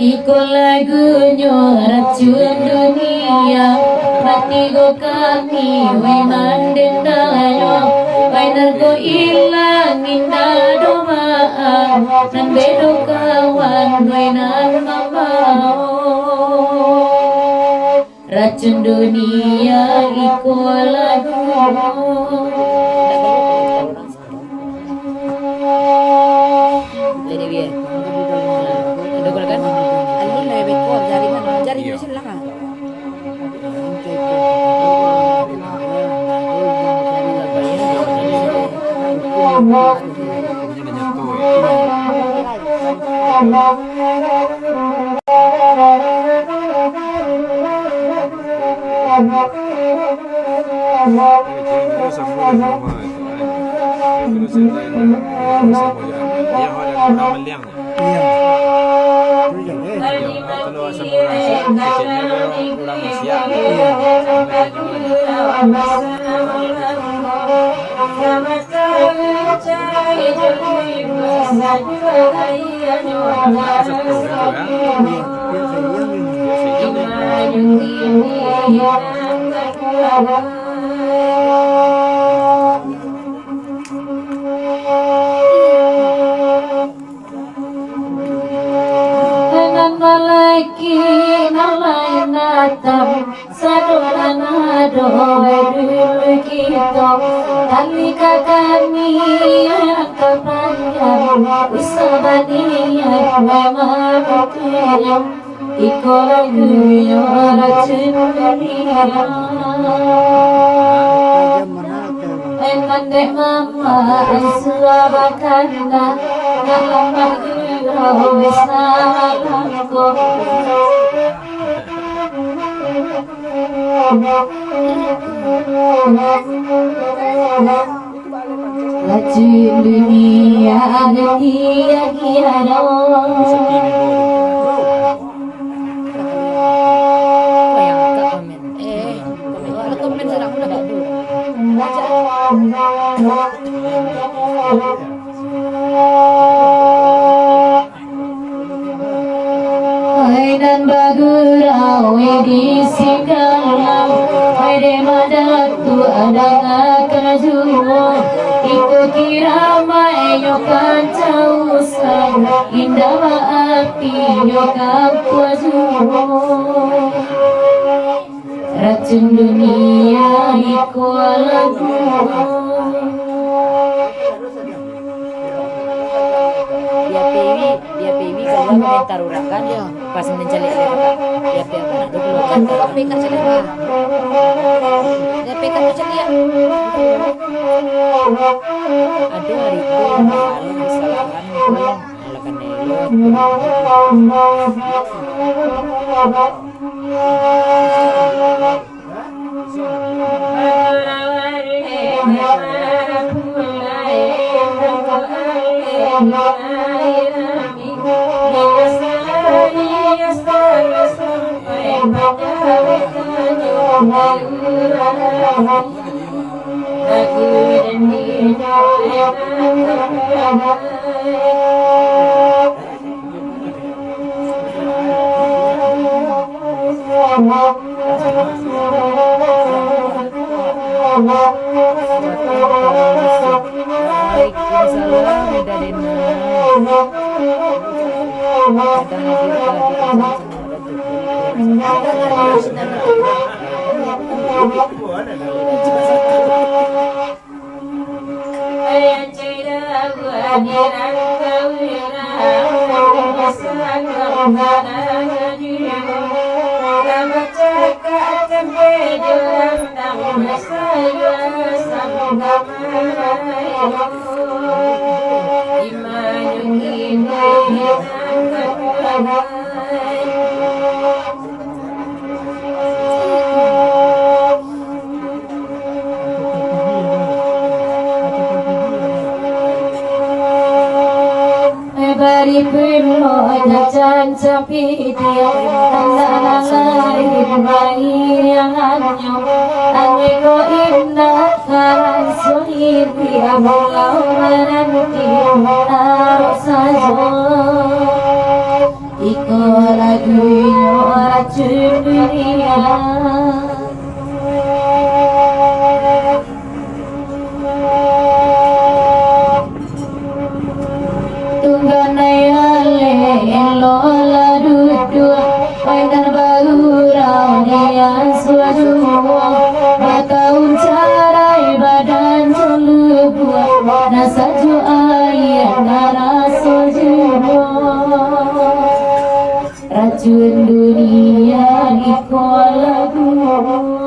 Iko lagunya racun dunia, matigo kami we mandendayo, we nargo ilang indado maan, nan bedo kawan we nan mamao. Racun dunia iko lagunya. Dan bagurau di singgalang, pada madatu ada ngakajumo, ikut kiramai nyokan causan, indah api nyokap kuajumo. Racun dunia ikut lagu. Dia PW kalau komentar orang kan ya pas mencari dia PW nak dulu kan kalau PK cari apa dia PK tu cari ya ada hari itu kalau kesalahan alakan nelo Racun dunia iko lagu